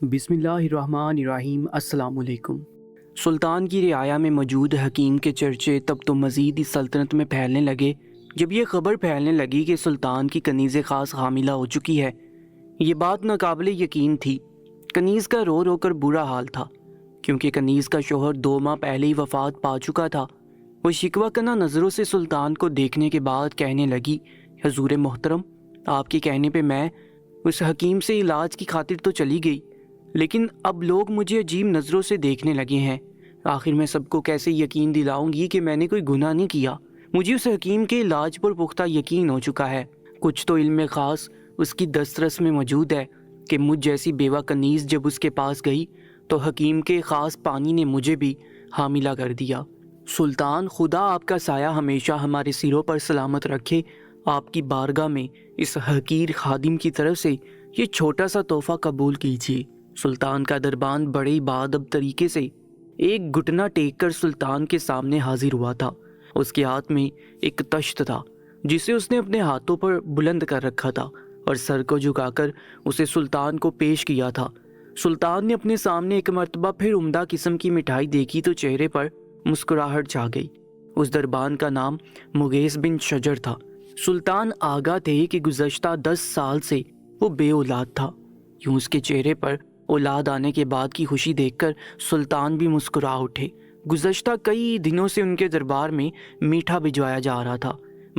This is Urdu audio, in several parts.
بسم اللہ الرحمن الرحیم۔ السلام علیکم۔ سلطان کی رعایا میں موجود حکیم کے چرچے تب تو مزید اس سلطنت میں پھیلنے لگے جب یہ خبر پھیلنے لگی کہ سلطان کی کنیز خاص حاملہ ہو چکی ہے۔ یہ بات ناقابل یقین تھی۔ کنیز کا رو رو کر برا حال تھا کیونکہ کنیز کا شوہر 2 ماہ پہلے ہی وفات پا چکا تھا۔ وہ شکوہ کنہ نظروں سے سلطان کو دیکھنے کے بعد کہنے لگی، حضور محترم، آپ کے کہنے پہ میں اس حکیم سے علاج کی خاطر تو چلی گئی، لیکن اب لوگ مجھے عجیب نظروں سے دیکھنے لگے ہیں۔ آخر میں سب کو کیسے یقین دلاؤں گی کہ میں نے کوئی گناہ نہیں کیا؟ مجھے اس حکیم کے علاج پر پختہ یقین ہو چکا ہے۔ کچھ تو علم خاص اس کی دسترس میں موجود ہے کہ مجھ جیسی بیوہ کنیز جب اس کے پاس گئی تو حکیم کے خاص پانی نے مجھے بھی حاملہ کر دیا۔ سلطان، خدا آپ کا سایہ ہمیشہ ہمارے سروں پر سلامت رکھے۔ آپ کی بارگاہ میں اس حقیر خادم کی طرف سے یہ چھوٹا سا تحفہ قبول کیجیے۔ سلطان کا دربان بڑے بادب طریقے سے ایک گھٹنا ٹیک کر سلطان کے سامنے حاضر ہوا تھا۔ اس کے ہاتھ میں ایک تشت تھا جسے اس نے اپنے ہاتھوں پر بلند کر رکھا تھا اور سر کو جھکا کر اسے سلطان کو پیش کیا تھا۔ سلطان نے اپنے سامنے ایک مرتبہ پھر عمدہ قسم کی مٹھائی دیکھی تو چہرے پر مسکراہٹ چھا گئی۔ اس دربان کا نام مغیث بن شجر تھا۔ سلطان آگاہ تھے کہ گزشتہ 10 سال سے وہ بے اولاد تھا۔ یوں اس کے چہرے پر اولاد آنے کے بعد کی خوشی دیکھ کر سلطان بھی مسکرا اٹھے۔ گزشتہ کئی دنوں سے ان کے دربار میں میٹھا بھجوایا جا رہا تھا۔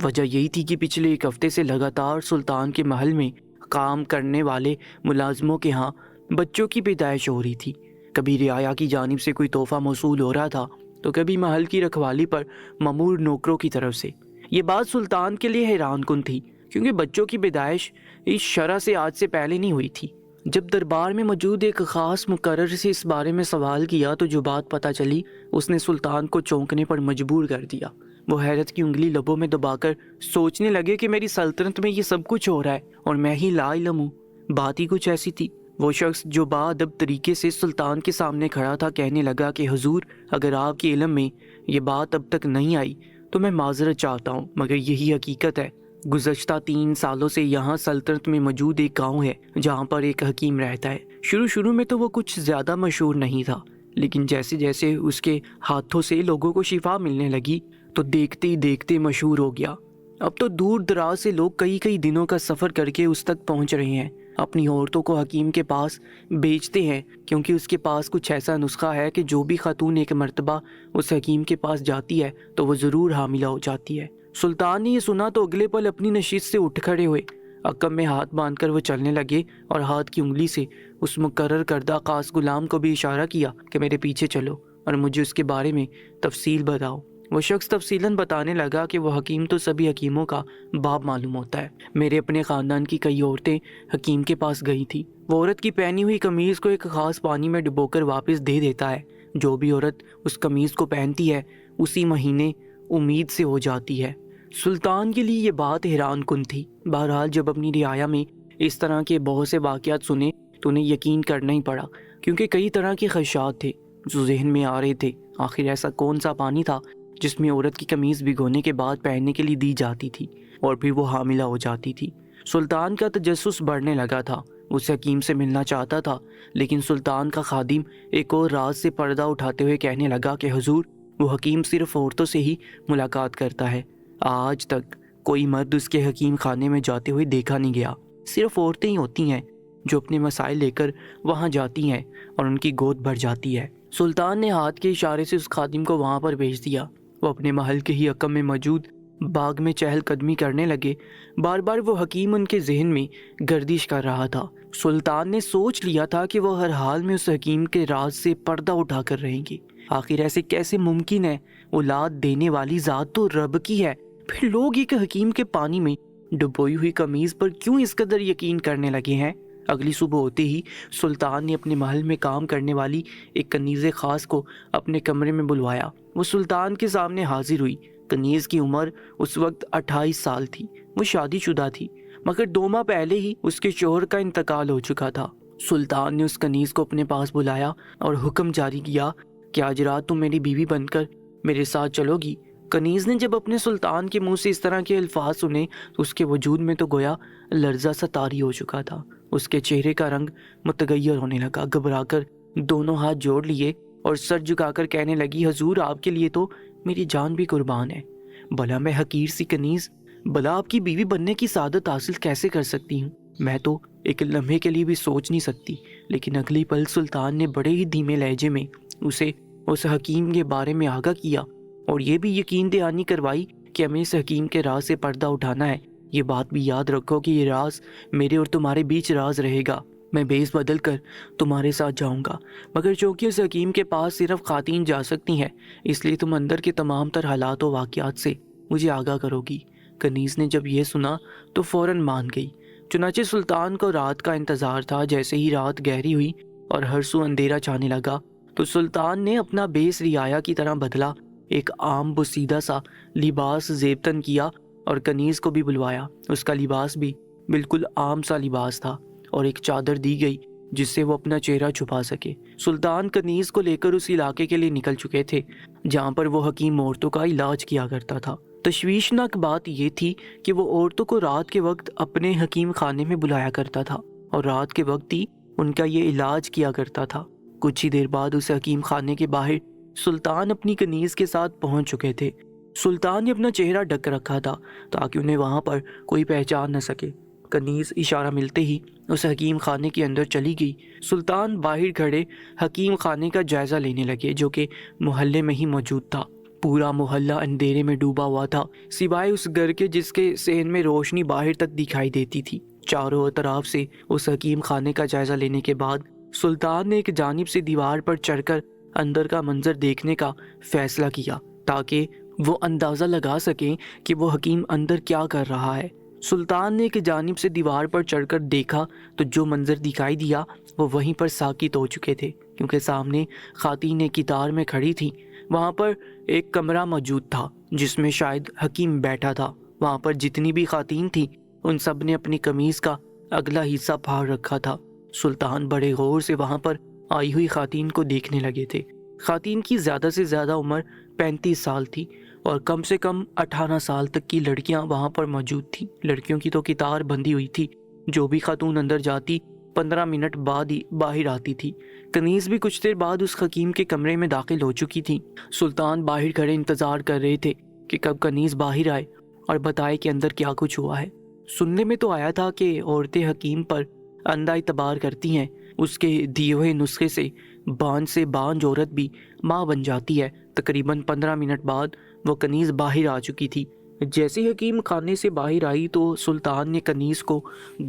وجہ یہی تھی کہ پچھلے 1 ہفتے سے لگاتار سلطان کے محل میں کام کرنے والے ملازموں کے ہاں بچوں کی پیدائش ہو رہی تھی۔ کبھی رعایا کی جانب سے کوئی تحفہ موصول ہو رہا تھا تو کبھی محل کی رکھوالی پر مامور نوکروں کی طرف سے۔ یہ بات سلطان کے لیے حیران کن تھی کیونکہ بچوں کی پیدائش اس شرح سے آج سے پہلے نہیں ہوئی تھی۔ جب دربار میں موجود ایک خاص مقرر سے اس بارے میں سوال کیا تو جو بات پتہ چلی اس نے سلطان کو چونکنے پر مجبور کر دیا۔ وہ حیرت کی انگلی لبوں میں دبا کر سوچنے لگے کہ میری سلطنت میں یہ سب کچھ ہو رہا ہے اور میں ہی لا علم ہوں۔ بات ہی کچھ ایسی تھی۔ وہ شخص جو باادب طریقے سے سلطان کے سامنے کھڑا تھا کہنے لگا کہ حضور، اگر آپ کے علم میں یہ بات اب تک نہیں آئی تو میں معذرت چاہتا ہوں، مگر یہی حقیقت ہے۔ گزشتہ 3 سالوں سے یہاں سلطنت میں موجود ایک گاؤں ہے جہاں پر ایک حکیم رہتا ہے۔ شروع میں تو وہ کچھ زیادہ مشہور نہیں تھا، لیکن جیسے جیسے اس کے ہاتھوں سے لوگوں کو شفا ملنے لگی تو دیکھتے ہی دیکھتے مشہور ہو گیا۔ اب تو دور دراز سے لوگ کئی دنوں کا سفر کر کے اس تک پہنچ رہے ہیں، اپنی عورتوں کو حکیم کے پاس بیچتے ہیں کیونکہ اس کے پاس کچھ ایسا نسخہ ہے کہ جو بھی خاتون ایک مرتبہ اس حکیم کے پاس جاتی ہے تو وہ ضرور حاملہ ہو جاتی ہے۔ سلطان نے یہ سنا تو اگلے پل اپنی نشست سے اٹھ کھڑے ہوئے۔ عقب میں ہاتھ باندھ کر وہ چلنے لگے اور ہاتھ کی انگلی سے اس مقرر کردہ خاص غلام کو بھی اشارہ کیا کہ میرے پیچھے چلو اور مجھے اس کے بارے میں تفصیل بتاؤ۔ وہ شخص تفصیلاً بتانے لگا کہ وہ حکیم تو سبھی حکیموں کا باپ معلوم ہوتا ہے۔ میرے اپنے خاندان کی کئی عورتیں حکیم کے پاس گئی تھی۔ وہ عورت کی پہنی ہوئی قمیض کو ایک خاص پانی میں ڈبو کر واپس دے دیتا ہے۔ جو بھی عورت اس قمیض کو پہنتی ہے اسی مہینے امید سے ہو جاتی ہے۔ سلطان کے لیے یہ بات حیران کن تھی۔ بہرحال جب اپنی رعایا میں اس طرح کے بہت سے واقعات سنے تو انہیں یقین کرنا ہی پڑا، کیونکہ کئی طرح کے خدشات تھے جو ذہن میں آ رہے تھے۔ آخر ایسا کون سا پانی تھا جس میں عورت کی قمیض بھگونے کے بعد پہننے کے لیے دی جاتی تھی اور پھر وہ حاملہ ہو جاتی تھی؟ سلطان کا تجسس بڑھنے لگا تھا۔ اس حکیم سے ملنا چاہتا تھا، لیکن سلطان کا خادم ایک اور راز سے پردہ اٹھاتے ہوئے کہنے لگا کہ حضور، وہ حکیم صرف عورتوں سے ہی ملاقات کرتا ہے۔ آج تک کوئی مرد اس کے حکیم خانے میں جاتے ہوئے دیکھا نہیں گیا۔ صرف عورتیں ہی ہوتی ہیں جو اپنے مسائل لے کر وہاں جاتی ہیں اور ان کی گود بھر جاتی ہے۔ سلطان نے ہاتھ کے اشارے سے اس خادم کو وہاں پر بھیج دیا۔ وہ اپنے محل کے ہی عقب میں موجود باغ میں چہل قدمی کرنے لگے۔ بار بار وہ حکیم ان کے ذہن میں گردش کر رہا تھا۔ سلطان نے سوچ لیا تھا کہ وہ ہر حال میں اس حکیم کے راز سے پردہ اٹھا کر رہیں گے۔ آخر ایسے کیسے ممکن ہے؟ اولاد دینے والی ذات تو رب کی ہے، پھر لوگ ایک حکیم کے پانی میں ڈبوئی ہوئی قمیض پر کیوں اس قدر یقین کرنے لگے ہیں؟ اگلی صبح ہوتے ہی سلطان نے اپنے محل میں کام کرنے والی ایک کنیز خاص کو اپنے کمرے میں بلوایا۔ وہ سلطان کے سامنے حاضر ہوئی۔ کنیز کی عمر اس وقت 28 سال تھی۔ وہ شادی شدہ تھی، مگر 2 ماہ پہلے ہی اس کے شوہر کا انتقال ہو چکا تھا۔ سلطان نے اس کنیز کو اپنے پاس بلایا اور حکم جاری کیا کہ آج رات تم میری بیوی بن کر میرے ساتھ چلو گی۔ کنیز نے جب اپنے سلطان کے منہ سے اس طرح کے الفاظ سنے تو اس کے وجود میں تو گویا لرزہ سا طاری ہو چکا تھا۔ اس کے چہرے کا رنگ متغیر ہونے لگا۔ گھبرا کر دونوں ہاتھ جوڑ لیے اور سر جھکا کر کہنے لگی، حضور آپ کے لیے تو میری جان بھی قربان ہے۔ بھلا میں حقیر سی کنیز، بھلا آپ کی بیوی بننے کی سعادت حاصل کیسے کر سکتی ہوں؟ میں تو ایک لمحے کے لیے بھی سوچ نہیں سکتی۔ لیکن اگلی پل سلطان نے بڑے ہی دھیمے لہجے میں اسے اس حکیم کے بارے میں آگاہ کیا اور یہ بھی یقین دہانی کروائی کہ ہمیں اس حکیم کے راز سے پردہ اٹھانا ہے۔ یہ بات بھی یاد رکھو کہ یہ راز میرے اور تمہارے بیچ راز رہے گا۔ میں بیس بدل کر تمہارے ساتھ جاؤں گا، مگر چونکہ اس حکیم کے پاس صرف خواتین جا سکتی ہیں، اس لیے تم اندر کے تمام تر حالات و واقعات سے مجھے آگاہ کرو گی۔ کنیز نے جب یہ سنا تو فوراً مان گئی۔ چنانچہ سلطان کو رات کا انتظار تھا۔ جیسے ہی رات گہری ہوئی اور ہر سو اندھیرا چھانے لگا تو سلطان نے اپنا بیس رعایا کی طرح بدلا، ایک عام بسیدہ سا لباس زیب تن کیا اور کنیز کو بھی بلوایا۔ اس کا لباس بھی بالکل عام سا لباس تھا اور ایک چادر دی گئی جس سے وہ اپنا چہرہ چھپا سکے۔ سلطان کنیز کو لے کر اس علاقے کے لیے نکل چکے تھے جہاں پر وہ حکیم عورتوں کا علاج کیا کرتا تھا۔ تشویشناک بات یہ تھی کہ وہ عورتوں کو رات کے وقت اپنے حکیم خانے میں بلایا کرتا تھا اور رات کے وقت ہی ان کا یہ علاج کیا کرتا تھا۔ کچھ ہی دیر بعد اس حکیم خانے کے باہر سلطان اپنی کنیز کے ساتھ پہنچ چکے تھے۔ سلطان نے اپنا چہرہ ڈھک رکھا تھا تاکہ انہیں وہاں پر کوئی پہچان نہ سکے۔ کنیز اشارہ ملتے ہی اس حکیم خانے کے اندر چلی گئی۔ سلطان باہر کھڑے حکیم خانے کا جائزہ لینے لگے جو کہ محلے میں ہی موجود تھا۔ پورا محلہ اندھیرے میں ڈوبا ہوا تھا سوائے اس گھر کے جس کے صحن میں روشنی باہر تک دکھائی دیتی تھی۔ چاروں طرف سے اس حکیم خانے کا جائزہ لینے کے بعد سلطان نے ایک جانب سے دیوار پر چڑھ کر اندر کا منظر دیکھنے کا فیصلہ کیا تاکہ وہ اندازہ لگا سکیں کہ وہ حکیم اندر کیا کر رہا ہے۔ سلطان نے ایک جانب سے دیوار پر چڑھ کر دیکھا تو جو منظر دکھائی دیا وہ وہیں پر ساکت ہو چکے تھے، کیونکہ سامنے خواتین قطار میں کھڑی تھی۔ وہاں پر ایک کمرہ موجود تھا جس میں شاید حکیم بیٹھا تھا۔ وہاں پر جتنی بھی خواتین تھیں ان سب نے اپنی قمیض کا اگلا حصہ پھاڑ رکھا تھا۔ سلطان بڑے غور سے وہاں پر آئی ہوئی خواتین کو دیکھنے لگے تھے۔ خواتین کی زیادہ سے زیادہ عمر 35 سال تھی اور کم سے کم 18 سال تک کی لڑکیاں وہاں پر موجود تھیں۔ لڑکیوں کی تو قطار بندھی ہوئی تھی، جو بھی خاتون اندر جاتی 15 منٹ بعد ہی باہر آتی تھی۔ کنیز بھی کچھ دیر بعد اس حکیم کے کمرے میں داخل ہو چکی تھی۔ سلطان باہر کھڑے انتظار کر رہے تھے کہ کب کنیز باہر آئے اور بتائے کہ اندر کیا کچھ ہوا ہے۔ سننے میں تو آیا تھا کہ عورتیں حکیم پر اندھا اعتبار کرتی ہیں، اس کے دیے ہوئے نسخے سے بانج عورت بھی ماں بن جاتی ہے۔ تقریباً 15 منٹ بعد وہ کنیز باہر آ چکی تھی۔ جیسے حکیم خانے سے باہر آئی تو سلطان نے کنیز کو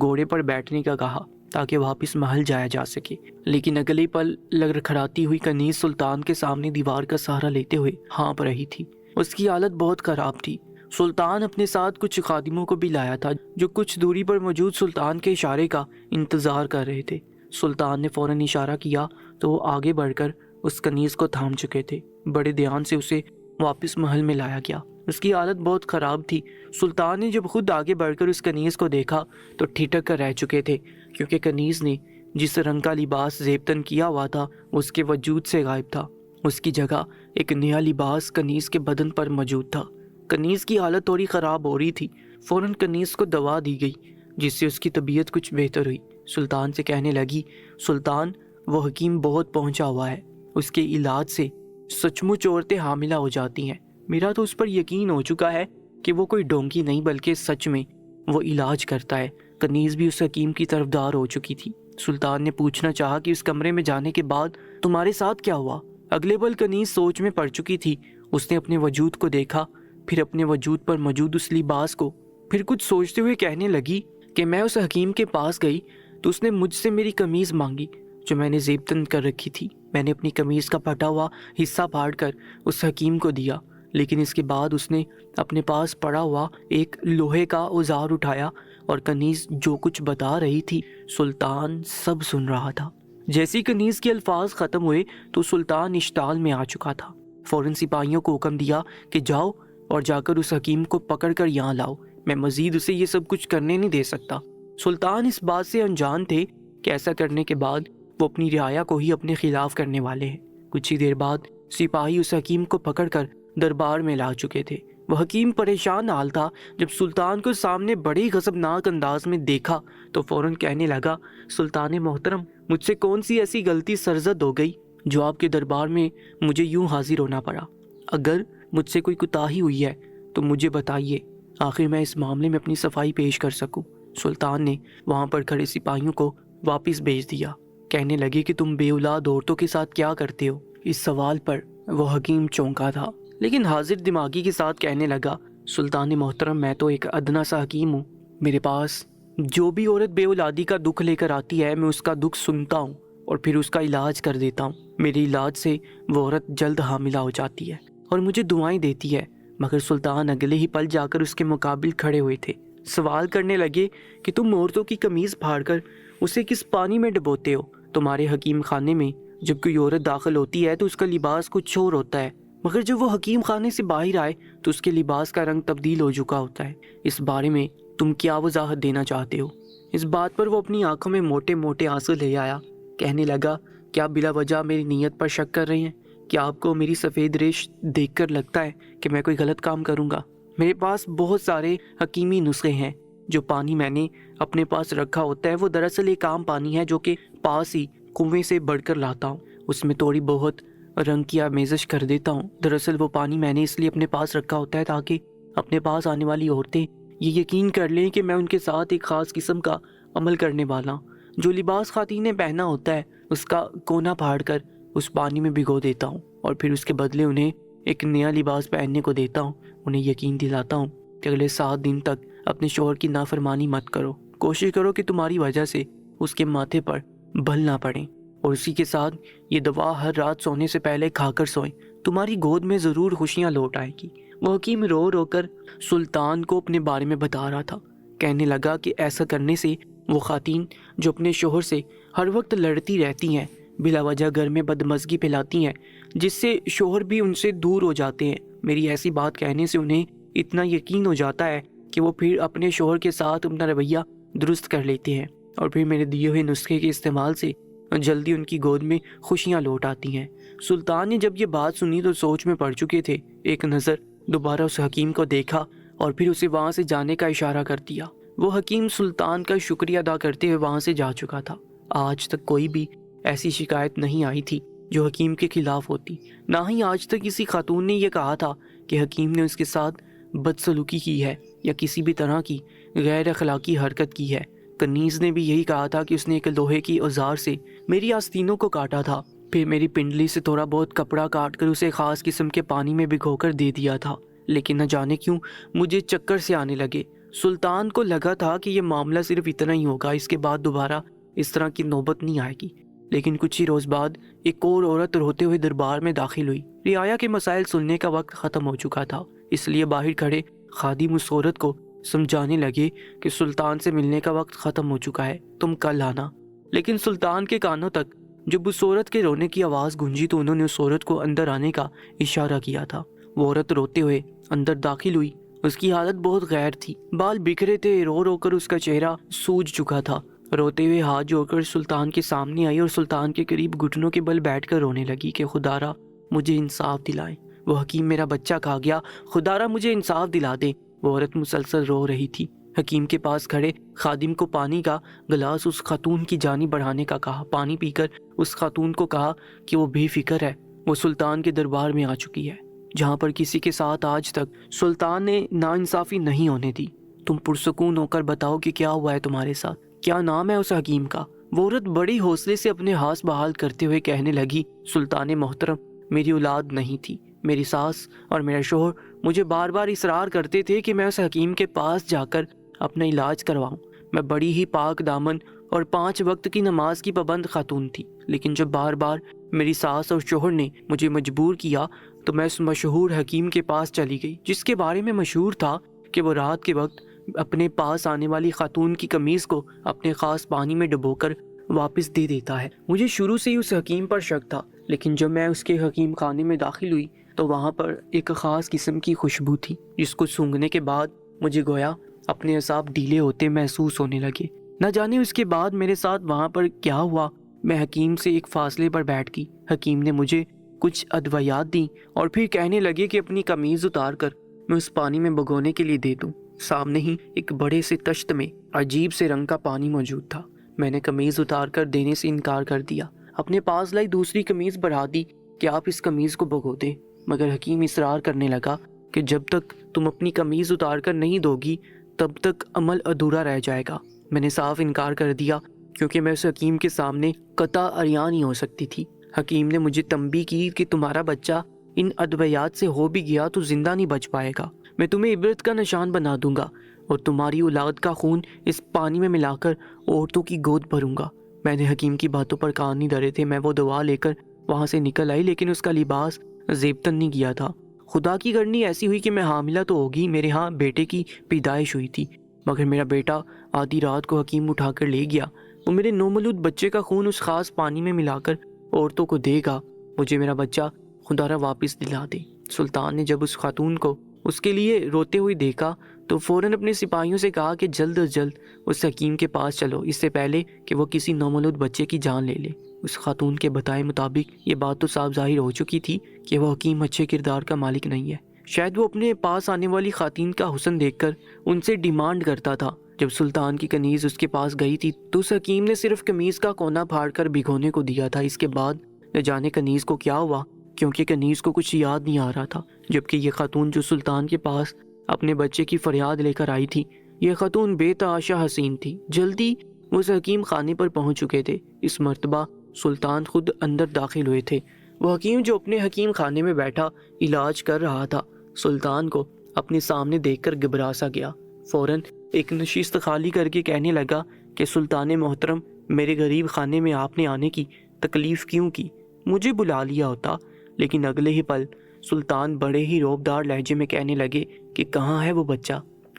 گھوڑے پر بیٹھنے کا کہا تاکہ واپس محل جایا جا سکے، لیکن اگلے پل لڑکھڑاتی ہوئی کنیز سلطان کے سامنے دیوار کا سہارا لیتے ہوئے ہانپ رہی تھی۔ اس کی حالت بہت خراب تھی۔ سلطان اپنے ساتھ کچھ خادموں کو بھی لایا تھا جو کچھ دوری پر موجود سلطان کے اشارے کا انتظار کر رہے تھے۔ سلطان نے فوراً اشارہ کیا تو وہ آگے بڑھ کر اس کنیز کو تھام چکے تھے۔ بڑے دھیان سے اسے واپس محل میں لایا گیا۔ اس کی حالت بہت خراب تھی۔ سلطان نے جب خود آگے بڑھ کر اس کنیز کو دیکھا تو ٹھٹک کر رہ چکے تھے، کیونکہ کنیز نے جس رنگ کا لباس زیبتن کیا ہوا تھا اس کے وجود سے غائب تھا۔ اس کی جگہ ایک نیا لباس کنیز کے بدن پر موجود تھا۔ کنیز کی حالت تھوڑی خراب ہو رہی تھی۔ فوراً کنیز کو دوا دی گئی جس سے اس کی طبیعت کچھ بہتر ہوئی۔ سلطان سے کہنے لگی، سلطان وہ حکیم بہت پہنچا ہوا ہے، اس کے علاج سے سچ مچ عورتیں حاملہ ہو جاتی ہیں۔ میرا تو اس پر یقین ہو چکا ہے کہ وہ کوئی ڈونکی نہیں بلکہ سچ میں وہ علاج کرتا ہے۔ کنیز بھی اس حکیم کی طرفدار ہو چکی تھی۔ سلطان نے پوچھنا چاہا کہ اس کمرے میں جانے کے بعد تمہارے ساتھ کیا ہوا؟ اگلے پل کنیز سوچ میں پڑ چکی تھی۔ اس نے اپنے وجود کو دیکھا، پھر اپنے وجود پر موجود اس لباس کو، پھر کچھ سوچتے ہوئے کہنے لگی کہ میں اس حکیم کے پاس گئی تو اس نے مجھ سے میری قمیض مانگی جو میں نے زیبتن کر رکھی تھی۔ میں نے اپنی قمیض کا پھٹا ہوا حصہ پھاڑ کر اس حکیم کو دیا، لیکن اس کے بعد اس نے اپنے پاس پڑا ہوا ایک لوہے کا اوزار اٹھایا اور کنیز جو کچھ بتا رہی تھی سلطان سب سن رہا تھا۔ جیسی کنیز کے الفاظ ختم ہوئے تو سلطان اشتعال میں آ چکا تھا۔ فوراً سپاہیوں کو حکم دیا کہ جاؤ اور جا کر اس حکیم کو پکڑ کر یہاں لاؤ، میں مزید اسے یہ سب کچھ کرنے نہیں دے سکتا۔ سلطان اس بات سے انجان تھے کہ ایسا کرنے کے بعد وہ اپنی رعایا کو ہی اپنے خلاف کرنے والے ہیں۔ کچھ ہی دیر بعد سپاہی اس حکیم کو پکڑ کر دربار میں لا چکے تھے۔ وہ حکیم پریشان حال تھا۔ جب سلطان کو سامنے بڑے غضبناک انداز میں دیکھا تو فوراً کہنے لگا، سلطان محترم، مجھ سے کون سی ایسی غلطی سرزد ہو گئی جو آپ کے دربار میں مجھے یوں حاضر ہونا پڑا؟ اگر مجھ سے کوئی کوتاہی ہوئی ہے تو مجھے بتائیے، آخر میں اس معاملے میں اپنی صفائی پیش کر سکوں۔ سلطان نے وہاں پر کھڑے سپاہیوں کو واپس بھیج دیا۔ کہنے لگے کہ تم بے اولاد عورتوں کے ساتھ کیا کرتے ہو؟ اس سوال پر وہ حکیم چونکا تھا، لیکن حاضر دماغی کے ساتھ کہنے لگا، سلطان محترم، میں تو ایک ادنا سا حکیم ہوں۔ میرے پاس جو بھی عورت بے اولادی کا دکھ لے کر آتی ہے، میں اس کا دکھ سنتا ہوں اور پھر اس کا علاج کر دیتا ہوں۔ میرے علاج سے وہ عورت جلد حاملہ ہو جاتی ہے اور مجھے دعائیں دیتی ہے۔ مگر سلطان اگلے ہی پل جا کر اس کے مقابل کھڑے ہوئے تھے۔ سوال کرنے لگے کہ تم عورتوں کی قمیض پھاڑ کر اسے کس پانی میں ڈبوتے ہو؟ تمہارے حکیم خانے میں جب کوئی عورت داخل ہوتی ہے تو اس کا لباس کچھ اور ہوتا ہے، مگر جب وہ حکیم خانے سے باہر آئے تو اس کے لباس کا رنگ تبدیل ہو چکا ہوتا ہے۔ اس بارے میں تم کیا وضاحت دینا چاہتے ہو؟ اس بات پر وہ اپنی آنکھوں میں موٹے موٹے آنسو لے آیا۔ کہنے لگا، کیا بلا وجہ میری نیت پر شک کر رہے ہیں؟ کیا آپ کو میری سفید ریش دیکھ کر لگتا ہے کہ میں کوئی غلط کام کروں گا؟ میرے پاس بہت سارے حکیمی نسخے ہیں۔ جو پانی میں نے اپنے پاس رکھا ہوتا ہے وہ دراصل ایک عام پانی ہے جو کہ پاس ہی کنویں سے بڑھ کر لاتا ہوں۔ اس میں تھوڑی بہت رنگ کی آمیزش کر دیتا ہوں۔ دراصل وہ پانی میں نے اس لیے اپنے پاس رکھا ہوتا ہے تاکہ اپنے پاس آنے والی عورتیں یہ یقین کر لیں کہ میں ان کے ساتھ ایک خاص قسم کا عمل کرنے والا ہوں۔ جو لباس خواتین نے پہنا ہوتا ہے اس کا کونا پھاڑ کر اس پانی میں بھگو دیتا ہوں اور پھر اس کے بدلے انہیں ایک نیا لباس پہننے کو دیتا ہوں۔ انہیں یقین دلاتا ہوں کہ اگلے 7 دن تک اپنے شوہر کی نافرمانی مت کرو۔ کوشش کرو کہ تمہاری وجہ سے اس کے ماتھے پر بل نہ پڑیں، اور اسی کے ساتھ یہ دوا ہر رات سونے سے پہلے کھا کر سوئیں۔ تمہاری گود میں ضرور خوشیاں لوٹ آئیں گی۔ وہ حکیم رو رو کر سلطان کو اپنے بارے میں بتا رہا تھا۔ کہنے لگا کہ ایسا کرنے سے وہ خواتین جو اپنے شوہر سے ہر وقت لڑتی رہتی ہیں، بلا وجہ گھر میں بدمزگی پھیلاتی ہیں، جس سے شوہر بھی ان سے دور ہو جاتے ہیں۔ میری ایسی بات کہنے سے انہیں اتنا یقین ہو جاتا ہے کہ وہ پھر اپنے شوہر کے ساتھ اپنا رویہ درست کر لیتے ہیں، اور پھر میرے دیے ہوئے نسخے کے استعمال سے جلدی ان کی گود میں خوشیاں لوٹ آتی ہیں۔ سلطان نے جب یہ بات سنی تو سوچ میں پڑ چکے تھے۔ ایک نظر دوبارہ اس حکیم کو دیکھا اور پھر اسے وہاں سے جانے کا اشارہ کر دیا۔ وہ حکیم سلطان کا شکریہ ادا کرتے ہوئے وہاں سے جا چکا تھا۔ آج تک کوئی بھی ایسی شکایت نہیں آئی تھی جو حکیم کے خلاف ہوتی، نہ ہی آج تک کسی خاتون نے یہ کہا تھا کہ حکیم نے اس کے ساتھ بدسلوکی کی ہے یا کسی بھی طرح کی غیر اخلاقی حرکت کی ہے۔ کنیز نے بھی یہی کہا تھا کہ اس نے ایک لوہے کی اوزار سے میری آستینوں کو کاٹا تھا، پھر میری پنڈلی سے تھوڑا بہت کپڑا کاٹ کر اسے خاص قسم کے پانی میں بھگو کر دے دیا تھا، لیکن نہ جانے کیوں مجھے چکر سے آنے لگے۔ سلطان کو لگا تھا کہ یہ معاملہ صرف اتنا ہی ہوگا، اس کے بعد دوبارہ اس طرح کی نوبت نہیں آئے گی۔ لیکن کچھ ہی روز بعد ایک اور عورت روتے ہوئے دربار میں داخل ہوئی۔ رعایا کے مسائل سننے کا وقت ختم ہو چکا تھا، اس لیے باہر کھڑے خادم اس عورت کو سمجھانے لگے کہ سلطان سے ملنے کا وقت ختم ہو چکا ہے، تم کل آنا۔ لیکن سلطان کے کانوں تک جب اس عورت کے رونے کی آواز گونجی تو انہوں نے اس عورت کو اندر آنے کا اشارہ کیا تھا۔ وہ عورت روتے ہوئے اندر داخل ہوئی۔ اس کی حالت بہت غیر تھی، بال بکھرے تھے، رو رو کر اس کا چہرہ سوج چکا تھا۔ روتے ہوئے ہاتھ جوڑ کر سلطان کے سامنے آئی اور سلطان کے قریب گھٹنوں کے بل بیٹھ کر رونے لگی کہ خدا را مجھے انصاف دلائے، وہ حکیم میرا بچہ کھا گیا، خدا را مجھے انصاف دلا دے۔ وہ عورت مسلسل رو رہی تھی۔ حکیم کے پاس کھڑے خادم کو پانی کا گلاس اس خاتون کی جانب بڑھانے کا کہا۔ پانی پی کر اس خاتون کو کہا کہ وہ بے فکر ہے، وہ سلطان کے دربار میں آ چکی ہے، جہاں پر کسی کے ساتھ آج تک سلطان نے ناانصافی نہیں ہونے دی۔ تم پرسکون ہو کر بتاؤ کہ کیا ہوا ہے تمہارے ساتھ، کیا نام ہے اس حکیم کا؟ وہ عورت بڑی حوصلے سے اپنے ہاتھ بحال کرتے ہوئے کہنے لگی، سلطان محترم، میری اولاد نہیں تھی۔ میری ساس اور میرا شوہر مجھے بار بار اصرار کرتے تھے کہ میں اس حکیم کے پاس جا کر اپنا علاج کرواؤں۔ میں بڑی ہی پاک دامن اور 5 وقت کی نماز کی پابند خاتون تھی، لیکن جب بار بار میری ساس اور شوہر نے مجھے مجبور کیا تو میں اس مشہور حکیم کے پاس چلی گئی، جس کے بارے میں مشہور تھا کہ وہ رات کے وقت اپنے پاس آنے والی خاتون کی قمیض کو اپنے خاص پانی میں ڈبو کر واپس دے دیتا ہے۔ مجھے شروع سے ہی اس حکیم پر شک تھا، لیکن جب میں اس کے حکیم خانے میں داخل ہوئی تو وہاں پر ایک خاص قسم کی خوشبو تھی، جس کو سونگھنے کے بعد مجھے گویا اپنے اعصاب ڈھیلے ہوتے محسوس ہونے لگے۔ نہ جانے اس کے بعد میرے ساتھ وہاں پر کیا ہوا۔ میں حکیم سے ایک فاصلے پر بیٹھ گئی۔ حکیم نے مجھے کچھ ادویات دیں اور پھر کہنے لگے کہ اپنی قمیض اتار کر میں اس پانی میں بھگونے کے لیے دے دوں۔ سامنے ہی ایک بڑے سے تشت میں عجیب سے رنگ کا پانی موجود تھا۔ میں نے قمیض اتار کر دینے سے انکار کر دیا، اپنے پاس لائی دوسری قمیض بڑھا دی کہ آپ اس قمیض کو بھگو دیں، مگر حکیم اصرار کرنے لگا کہ جب تک تم اپنی قمیض اتار کر نہیں دو گی تب تک عمل ادھورا رہ جائے گا۔ میں نے صاف انکار کر دیا کیونکہ میں اس حکیم کے سامنے قطع عریاں نہیں ہو سکتی تھی۔ حکیم نے مجھے تنبیہ کی کہ تمہارا بچہ ان ادویات سے ہو بھی گیا تو زندہ نہیں بچ پائے گا، میں تمہیں عبرت کا نشان بنا دوں گا اور تمہاری اولاد کا خون اس پانی میں ملا کر عورتوں کی گود بھروں گا۔ میں نے حکیم کی باتوں پر کان نہیں دھرے تھے۔ میں وہ دوا لے کر وہاں سے نکل آئی، لیکن اس کا لباس زیبتن نہیں گیا تھا۔ خدا کی کرنی ایسی ہوئی کہ میں حاملہ تو ہوگی، میرے ہاں بیٹے کی پیدائش ہوئی تھی، مگر میرا بیٹا آدھی رات کو حکیم اٹھا کر لے گیا۔ وہ میرے نومولود بچے کا خون اس خاص پانی میں ملا کر عورتوں کو دے گا۔ مجھے میرا بچہ خدا را واپس دلا دے۔ سلطان نے جب اس خاتون کو اس کے لیے روتے ہوئے دیکھا تو فوراً اپنے سپاہیوں سے کہا کہ جلد از جلد اس حکیم کے پاس چلو، اس سے پہلے کہ وہ کسی نومولود بچے کی جان لے لے۔ اس خاتون کے بتائے مطابق یہ بات تو صاف ظاہر ہو چکی تھی کہ وہ حکیم اچھے کردار کا مالک نہیں ہے۔ شاید وہ اپنے پاس آنے والی خواتین کا حسن دیکھ کر ان سے ڈیمانڈ کرتا تھا۔ جب سلطان کی کنیز اس کے پاس گئی تھی تو اس حکیم نے صرف قمیض کا کونا پھاڑ کر بھگونے کو دیا تھا۔ اس کے بعد نہ جانے کنیز کو کیا ہوا، کیونکہ کنیز کو کچھ یاد نہیں آ رہا تھا، جبکہ یہ خاتون جو سلطان کے پاس اپنے بچے کی فریاد لے کر آئی تھی، یہ خاتون بے تحاشا حسین تھی۔ جلدی وہ اس حکیم خانے پر پہنچ چکے تھے۔ اس مرتبہ سلطان خود اندر داخل ہوئے تھے۔ وہ حکیم جو اپنے حکیم خانے میں بیٹھا علاج کر رہا تھا، سلطان کو اپنے سامنے دیکھ کر گھبرا سا گیا۔ فوراً ایک نشست خالی کر کے کہنے لگا کہ سلطان محترم، میرے غریب خانے میں آپ نے آنے کی تکلیف کیوں کی؟ مجھے بلا لیا ہوتا۔ لیکن اگلے ہی پل سلطان بڑے ہی روبدار لہجے میں کہنے لگے کہ کہاں ہے وہ بچہ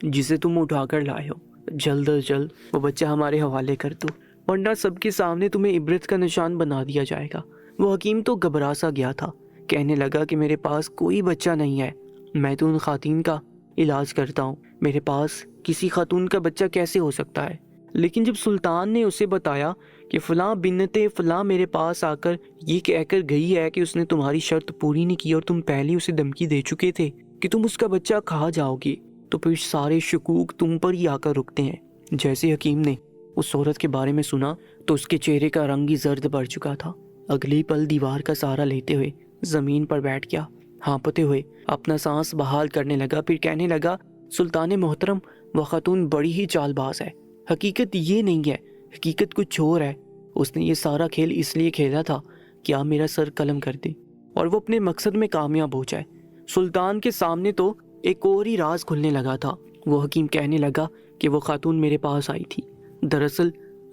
جسے تم اٹھا کر لائے ہو؟ جلد از جلد وہ بچہ ہمارے حوالے کر دو، ورنہ سب کے سامنے تمہیں عبرت کا نشان بنا دیا جائے گا۔ وہ حکیم تو گھبرا سا گیا تھا، کہنے لگا کہ میرے پاس کوئی بچہ نہیں ہے، میں تو ان خواتین کا علاج کرتا ہوں، میرے پاس کسی خاتون کا بچہ کیسے ہو سکتا ہے؟ لیکن جب سلطان نے اسے بتایا کہ فلاں بنت فلاں میرے پاس آ کر یہ کہہ کر گئی ہے کہ اس نے تمہاری شرط پوری نہیں کی اور تم پہلے اسے دھمکی دے چکے تھے کہ تم اس کا بچہ کھا جاؤ گے، تو پھر سارے شکوک تم پر ہی آ کر رکتے ہیں۔ جیسے حکیم نے اس عورت کے بارے میں سنا تو اس کے چہرے کا رنگ ہی زرد پڑ چکا تھا۔ اگلی پل دیوار کا سہارا لیتے ہوئے زمین پر بیٹھ گیا، ہانپتے ہوئے اپنا سانس بحال کرنے لگا، پھر کہنے لگا، سلطان محترم، وہ خاتون بڑی ہی چال باز ہے، حقیقت یہ نہیں ہے، حقیقت کچھ اور ہے۔ اس نے یہ سارا کھیل اس لیے کھیلا تھا کہ آپ میرا سر قلم کر دیں اور وہ اپنے مقصد میں کامیاب ہو جائے۔ سلطان کے سامنے تو ایک اور ہی راز کھلنے لگا تھا۔ وہ حکیم کہنے لگا کہ وہ خاتون میرے پاس آئی تھی، دراصل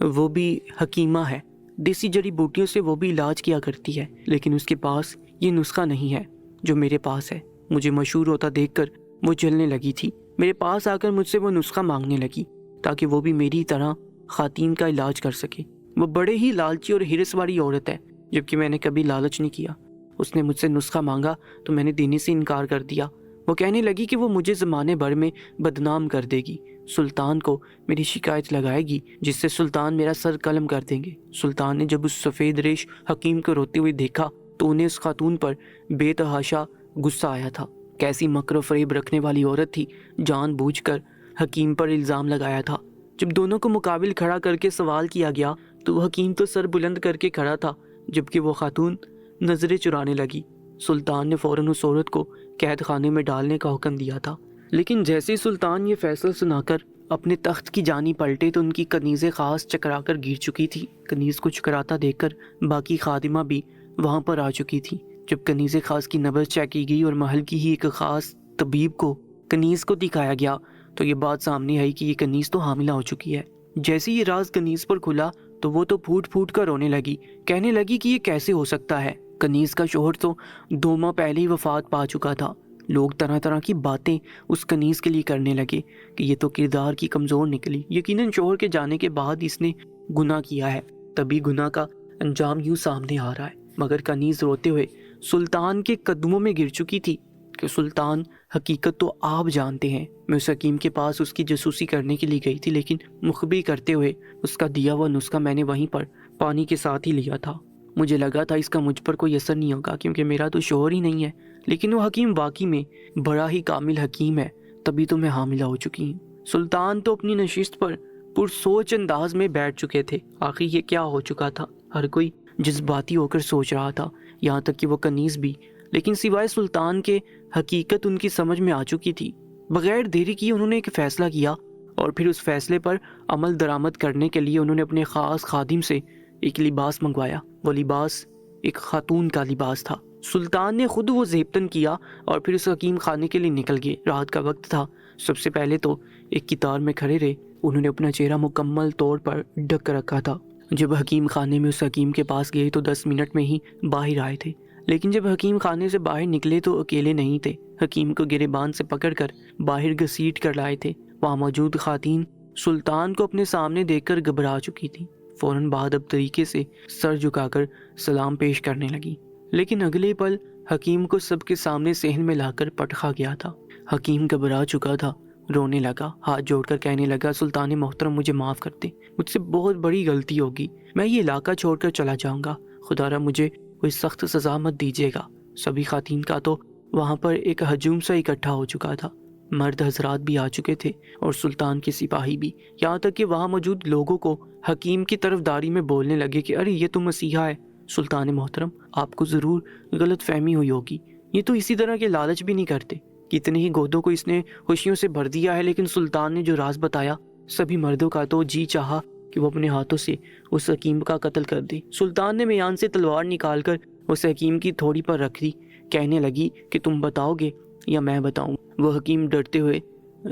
وہ بھی حکیمہ ہے، دیسی جڑی بوٹیوں سے وہ بھی علاج کیا کرتی ہے، لیکن اس کے پاس یہ نسخہ نہیں ہے جو میرے پاس ہے۔ مجھے مشہور ہوتا دیکھ کر وہ جلنے لگی تھی، میرے پاس آ کر مجھ سے وہ نسخہ مانگنے لگی تاکہ وہ بھی میری طرح خواتین کا علاج کر سکے۔ وہ بڑے ہی لالچی اور ہرس والی عورت ہے، جبکہ میں نے کبھی لالچ نہیں کیا۔ اس نے مجھ سے نسخہ مانگا تو میں نے دینے سے انکار کر دیا۔ وہ کہنے لگی کہ وہ مجھے زمانے بھر میں بدنام کر دے گی، سلطان کو میری شکایت لگائے گی، جس سے سلطان میرا سر قلم کر دیں گے۔ سلطان نے جب اس سفید ریش حکیم کو روتے ہوئے دیکھا تو انہیں اس خاتون پر بے تحاشا غصہ آیا تھا۔ کیسی مکر و فریب رکھنے والی عورت تھی، جان بوجھ کر حکیم پر الزام لگایا تھا۔ جب دونوں کو مقابل کھڑا کر کے سوال کیا گیا تو وہ حکیم تو سر بلند کر کے کھڑا تھا، جبکہ وہ خاتون نظریں چرانے لگی۔ سلطان نے فوراً اس عورت کو قید خانے میں ڈالنے کا حکم دیا تھا، لیکن جیسے سلطان یہ فیصلہ سنا کر اپنے تخت کی جانی پلٹے تو ان کی کنیزیں خاص چکرا کر گر چکی تھی۔ کنیز کو چکراتا دیکھ کر باقی خادمہ بھی وہاں پر آ چکی تھی۔ جب کنیز خاص کی نبض چیک کی گئی اور محل کی ہی ایک خاص طبیب کو کنیز کو دکھایا گیا تو یہ بات سامنے آئی کہ یہ کنیز تو حاملہ ہو چکی ہے۔ جیسے یہ راز کنیز پر کھلا تو وہ تو پھوٹ پھوٹ کر رونے لگی، کہنے لگی کہ یہ کیسے ہو سکتا ہے، کنیز کا شوہر تو 2 ماہ پہلے ہی وفات پا چکا تھا۔ لوگ طرح طرح کی باتیں اس کنیز کے لیے کرنے لگے کہ یہ تو کردار کی کمزور نکلی، یقیناً شوہر کے جانے کے بعد اس نے گناہ کیا ہے، تبھی گناہ کا انجام یوں سامنے آ رہا ہے۔ مگر کنیز روتے ہوئے سلطان کے قدموں میں گر چکی تھی کہ سلطان، حقیقت تو آپ جانتے ہیں، میں اس حکیم کے پاس اس کی جاسوسی کرنے کے لیے گئی تھی، لیکن مخبری کرتے ہوئے اس کا دیا ہوا نسخہ میں نے وہیں پر پانی کے ساتھ ہی لیا تھا مجھے لگا تھا اس کا مجھ پر کوئی اثر نہیں ہوگا کیونکہ میرا تو شوہر ہی نہیں ہے، لیکن وہ حکیم واقعی میں بڑا ہی کامل حکیم ہے، تبھی تو میں حاملہ ہو چکی ہوں۔ سلطان تو اپنی نشست پر پرسوچ انداز میں بیٹھ چکے تھے۔ آخر یہ کیا ہو چکا تھا؟ ہر کوئی جذباتی ہو کر سوچ رہا تھا، یہاں تک کہ وہ کنیز بھی، لیکن سوائے سلطان کے حقیقت ان کی سمجھ میں آ چکی تھی۔ بغیر دیری کیے انہوں نے ایک فیصلہ کیا اور پھر اس فیصلے پر عمل درآمد کرنے کے لیے انہوں نے اپنے خاص خادم سے ایک لباس منگوایا۔ وہ لباس ایک خاتون کا لباس تھا۔ سلطان نے خود وہ زیبتن کیا اور پھر اس حکیم خانے کے لیے نکل گئے۔ رات کا وقت تھا۔ سب سے پہلے تو ایک قطار میں کھڑے رہے۔ انہوں نے اپنا چہرہ مکمل طور پر ڈھک کر رکھا تھا۔ جب حکیم خانے میں اس حکیم کے پاس گئے تو 10 منٹ میں ہی باہر آئے تھے، لیکن جب حکیم خانے سے باہر نکلے تو اکیلے نہیں تھے۔ حکیم کو گریبان سے پکڑ کر باہر گھسیٹ کر لائے تھے۔ وہاں موجود خواتین سلطان کو اپنے سامنے دیکھ کر گھبرا چکی تھی۔ فوراً بعد اب طریقے سے سر جھکا کر سلام پیش کرنے لگی، لیکن اگلے پل حکیم کو سب کے سامنے صحن میں لا کر پٹخا گیا تھا۔ حکیم گھبرا چکا تھا، رونے لگا، ہاتھ جوڑ کر کہنے لگا، سلطان محترم مجھے معاف کر دیں، مجھ سے بہت بڑی غلطی ہوگی، میں یہ علاقہ چھوڑ کر چلا جاؤں گا، خدا را مجھے کوئی سخت سزا مت دیجیے گا۔ سبھی خواتین کا تو وہاں پر ایک ہجوم سا اکٹھا ہو چکا تھا۔ مرد حضرات بھی آ چکے تھے اور سلطان کے سپاہی بھی، یہاں تک کہ وہاں موجود لوگوں کو حکیم کی طرفداری میں بولنے لگے کہ ارے یہ تو مسیحا ہے، سلطان محترم آپ کو ضرور غلط فہمی ہوئی ہوگی، یہ تو اسی طرح کے لالچ بھی نہیں کرتے، کتنے ہی گودوں کو اس نے خوشیوں سے بھر دیا ہے۔ لیکن سلطان نے جو راز بتایا، سبھی مردوں کا تو جی چاہا کہ وہ اپنے ہاتھوں سے اس حکیم کا قتل کر دے۔ سلطان نے میان سے تلوار نکال کر اس حکیم کی تھوڑی پر رکھ دی، کہنے لگی کہ تم بتاؤ گے یا میں بتاؤں؟ وہ حکیم ڈرتے ہوئے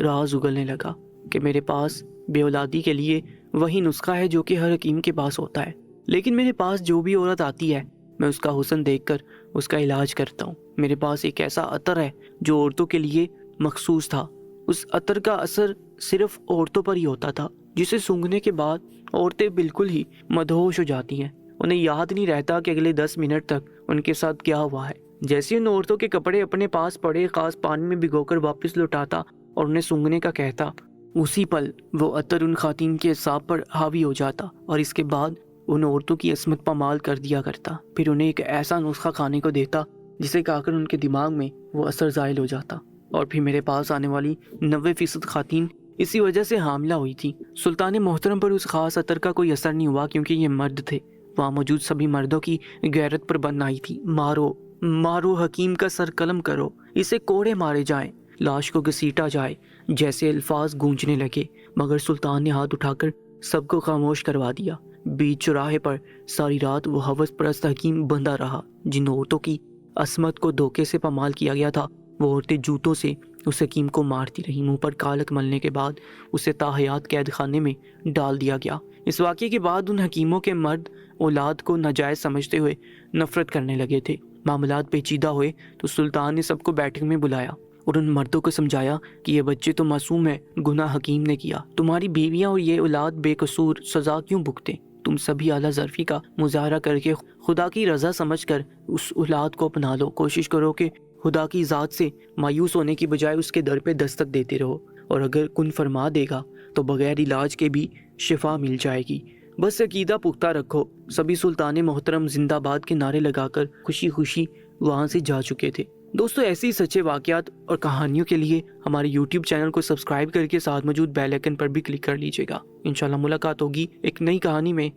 راز اگلنے لگا کہ میرے پاس بے اولادی کے لیے وہی نسخہ ہے جو کہ ہر حکیم کے پاس ہوتا ہے، لیکن میرے پاس جو بھی عورت آتی ہے میں اس کا حسن دیکھ کر اس کا علاج کرتا ہوں۔ میرے پاس ایک ایسا عطر ہے جو عورتوں کے لیے مخصوص تھا، اس عطر کا اثر صرف عورتوں پر ہی ہوتا تھا، جسے سونگھنے کے بعد عورتیں بالکل ہی مدہوش ہو جاتی ہیں، انہیں یاد نہیں رہتا کہ اگلے 10 منٹ تک ان کے ساتھ کیا ہوا ہے۔ جیسے ان عورتوں کے کپڑے اپنے پاس پڑے خاص پانی میں بھگو کر واپس لوٹاتا اور انہیں سونگھنے کا کہتا، اسی پل وہ عطر ان خواتین کے اعصاب پر حاوی ہو جاتا اور اس کے بعد ان عورتوں کی عصمت پامال کر دیا کرتا، پھر انہیں ایک ایسا نسخہ کھانے کو دیتا جسے کھا کر ان کے دماغ میں وہ اثر زائل ہو جاتا، اور پھر میرے پاس آنے والی 90% خواتین اسی وجہ سے حاملہ ہوئی تھی۔ سلطان محترم پر اس خاص عطر کا کوئی اثر نہیں ہوا کیونکہ یہ مرد تھے۔ وہاں موجود سبھی مردوں کی غیرت پر بن آئی تھی، مارو مارو حکیم کا سر قلم کرو، اسے کوڑے مارے جائیں، لاش کو گھسیٹا جائے، جیسے الفاظ گونجنے لگے، مگر سلطان نے ہاتھ اٹھا کر سب کو خاموش کروا دیا۔ بیچ چوراہے پر ساری رات وہ ہوس پرست حکیم بندہ رہا۔ جن عورتوں کی عصمت کو دھوکے سے پامال کیا گیا تھا، وہ عورتیں جوتوں سے اس حکیم کو مارتی رہی۔ منہ پر کالک ملنے کے بعد اسے تاحیات قید خانے میں ڈال دیا گیا۔ اس واقعے کے بعد ان حکیموں کے مرد اولاد کو ناجائز سمجھتے ہوئے نفرت کرنے لگے تھے۔ معاملات پیچیدہ ہوئے تو سلطان نے سب کو بیٹھک میں بلایا اور ان مردوں کو سمجھایا کہ یہ بچے تو معصوم ہیں، گناہ حکیم نے کیا، تمہاری بیویاں اور یہ اولاد بے قصور، سزا کیوں بھگتے؟ تم سبھی اعلیٰ ظرفی کا مظاہرہ کر کے خدا کی رضا سمجھ کر اس اولاد کو اپنا لو، کوشش کرو کہ خدا کی ذات سے مایوس ہونے کی بجائے اس کے در پہ دستک دیتے رہو، اور اگر کن فرما دے گا تو بغیر علاج کے بھی شفا مل جائے گی، بس عقیدہ پختہ رکھو۔ سبھی سلطان محترم زندہ باد کے نعرے لگا کر خوشی خوشی وہاں سے جا چکے تھے۔ دوستو، ایسے ہی سچے واقعات اور کہانیوں کے لیے ہمارے یوٹیوب چینل کو سبسکرائب کر کے ساتھ موجود بیل آئیکن پر بھی کلک کر لیجیے گا۔ انشاءاللہ ملاقات ہوگی ایک نئی کہانی میں۔